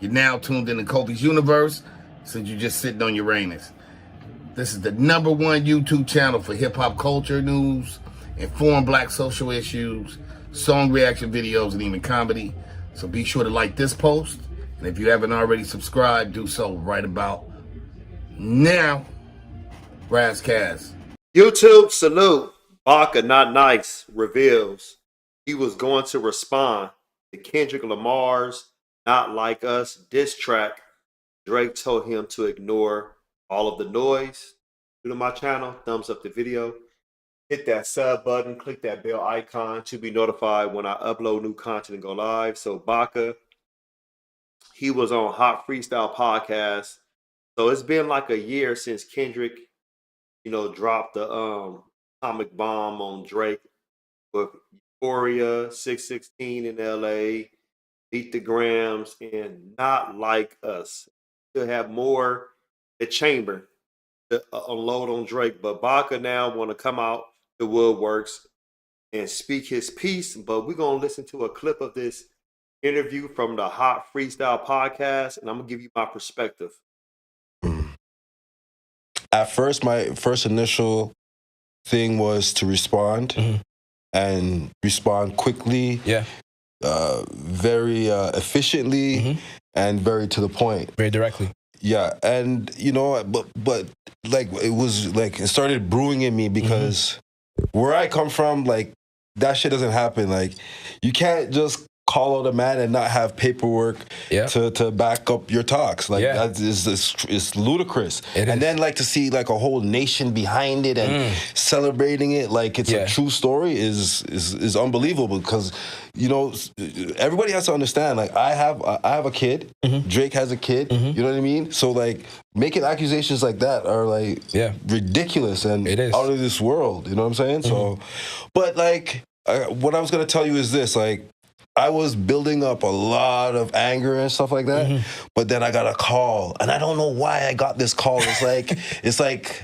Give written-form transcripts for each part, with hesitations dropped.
You're now tuned into Kofi's universe, since you're just sitting on Uranus. This is the #1 YouTube channel for hip-hop culture news, informed black social issues, song reaction videos, and even comedy. So be sure to like this post, and if you haven't already subscribed, do so right about now. Razzcast. YouTube salute. Baka Not Nice reveals he was going to respond to Kendrick Lamar's Not Like Us diss track. Drake told him to ignore all of the noise. New to my channel, thumbs up the video. Hit that sub button, click that bell icon to be notified when I upload new content and go live. So Baka, he was on Hot Freestyle Podcast. So it's been like a year since Kendrick, dropped the atomic bomb on Drake with Euphoria, 616 in LA, Beat the Grams, and Not Like Us. He'll have more the chamber to unload on Drake, but Baka now want to come out the woodworks and speak his piece. But we're gonna listen to a clip of this interview from the Hot Freestyle Podcast, and I'm gonna give you my perspective. At first, my first initial thing was to respond and respond quickly, very efficiently, and very to the point, very directly. Yeah, and but like it started brewing in me because where I come from, like that shit doesn't happen. Like you can't just call out a man and not have paperwork to back up your talks. Like that is ludicrous. And then like to see like a whole nation behind it and celebrating it like it's a true story is unbelievable, because everybody has to understand, like I have a kid, Drake has a kid, you know what I mean? So like making accusations like that are like ridiculous and out of this world, you know what I'm saying? So but like what I was gonna tell you is this, like I was building up a lot of anger and stuff like that, but then I got a call, and I don't know why I got this call. It's like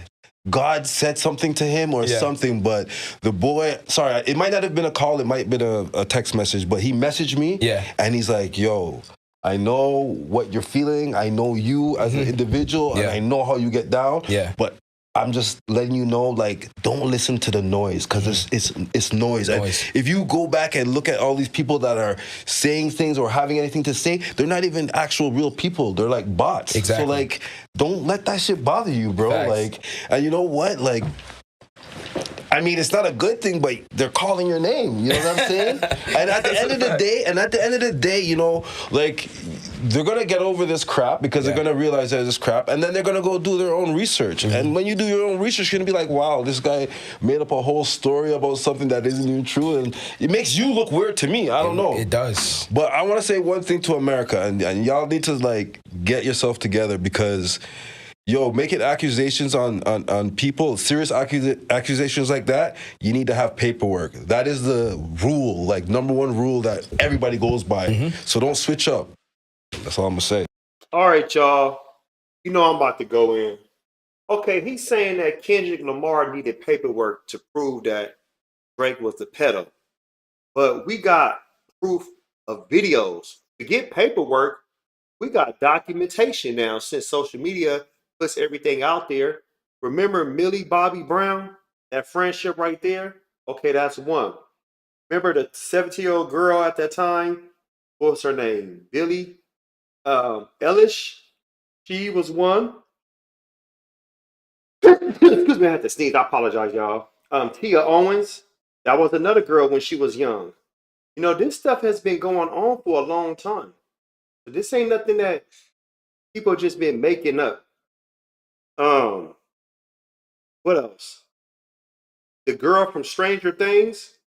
God said something to him or something, but the boy, sorry, it might not have been a call, it might have been a text message, but he messaged me, and he's like, yo, I know what you're feeling, I know you as an individual, and I know how you get down, but I'm just letting you know, like, don't listen to the noise, because it's noise. And if you go back and look at all these people that are saying things or having anything to say, they're not even actual real people. They're like bots. Exactly. So like, don't let that shit bother you, bro. Facts. Like, and you know what? Like, I mean, it's not a good thing, but they're calling your name. You know what I'm saying? And at the end of the day, like, they're gonna get over this crap because they're gonna realize that it's crap, and then they're gonna go do their own research. And when you do your own research, you're gonna be like, wow, this guy made up a whole story about something that isn't even true, and it makes you look weird to me. I don't know. It does. But I want to say one thing to America, and y'all need to like get yourself together, because making accusations on people, serious accusations like that, you need to have paperwork. That is the rule, like #1 rule that everybody goes by. So don't switch up. That's all I'm gonna say. All right, y'all. I'm about to go in. Okay, he's saying that Kendrick Lamar needed paperwork to prove that Drake was the pedo. But we got proof of videos. To get paperwork, we got documentation now, since social media puts everything out there. Remember Millie Bobby Brown? That friendship right there? Okay, that's one. Remember the 17-year-old girl at that time? What was her name? Billie Eilish? She was one. Excuse me, I had to sneeze. I apologize, y'all. Tia Owens? That was another girl when she was young. This stuff has been going on for a long time. So this ain't nothing that people just been making up. What else? The girl from Stranger Things.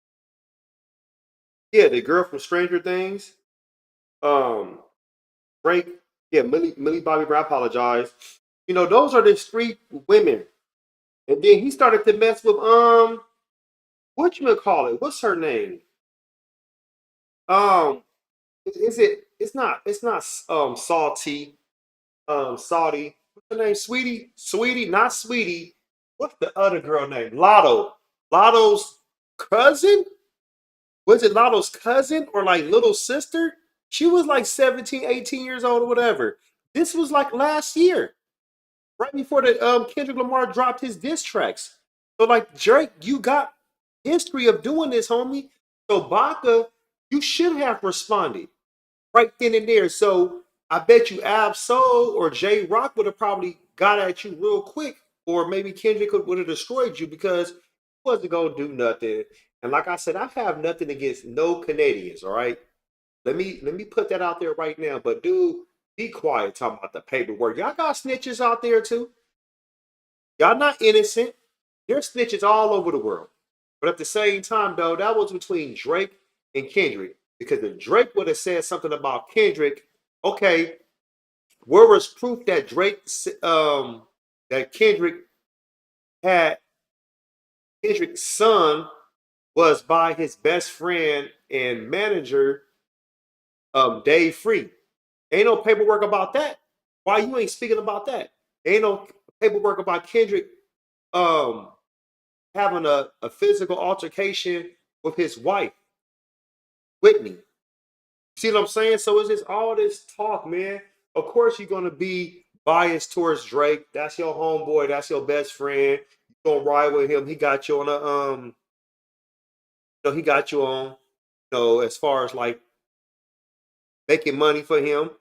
Yeah, the girl from Stranger Things. Drake. Yeah, Millie Bobby Brown. I apologize. Those are the street women. And then he started to mess with whatchamacallit? What's her name? It's not Salty. Saudi. What's her name? Sweetie, not Sweetie. What's the other girl name? Lotto. Lotto's cousin? Was it Lotto's cousin or like little sister? She was like 17, 18 years old or whatever. This was like last year, right before the Kendrick Lamar dropped his diss tracks. So like Drake, you got history of doing this, homie. So Baka, you should have responded right then and there. So I bet you Ab Soul or J Rock would have probably got at you real quick, or maybe Kendrick would have destroyed you because he wasn't gonna do nothing. And like I said, I have nothing against no Canadians. All right, let me put that out there right now. But dude, be quiet talking about the paperwork. Y'all got snitches out there too. Y'all not innocent. There's snitches all over the world. But at the same time, though, that was between Drake and Kendrick. Because if Drake would have said something about Kendrick, okay, where was proof that that had Kendrick's son was by his best friend and manager, Dave Free. Ain't no paperwork about that. Why you ain't speaking about that? Ain't no paperwork about Kendrick um having a physical altercation with his wife, Whitney. See what I'm saying? So it's just all this talk, man. Of course you're gonna be biased towards Drake. That's your homeboy, that's your best friend. You gonna ride with him. He got you on a he got you on, as far as like making money for him.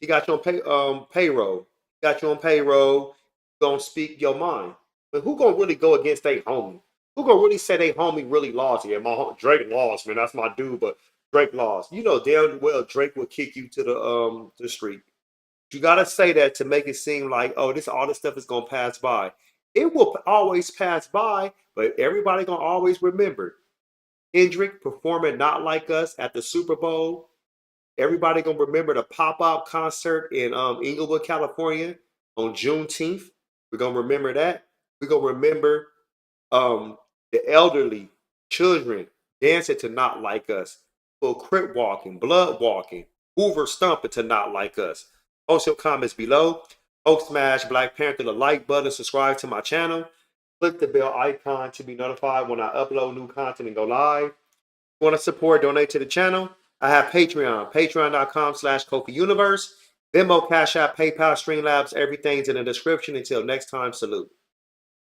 He got you on payroll. Got you on payroll. Gonna speak your mind. But who gonna really go against they homie? Who gonna really say they homie really lost? Yeah, Drake lost, man. That's my dude, but Drake lost. You know damn well Drake will kick you to the street. You gotta say that to make it seem like, oh, this all this stuff is gonna pass by. It will always pass by, but everybody gonna always remember Kendrick performing Not Like Us at the Super Bowl. Everybody gonna remember the pop-up concert in Inglewood, California on Juneteenth. We're gonna remember that. We're gonna remember the elderly, children dancing to Not Like Us, little crip walking, blood walking, Hoover stomping to Not Like Us. Post your comments below. Smash Black Panther the like button, subscribe to my channel. Click the bell icon to be notified when I upload new content and go live. Want to support, donate to the channel? I have Patreon, patreon.com/Kofi Universe. Venmo, Cash App, PayPal, Streamlabs, everything's in the description. Until next time, salute.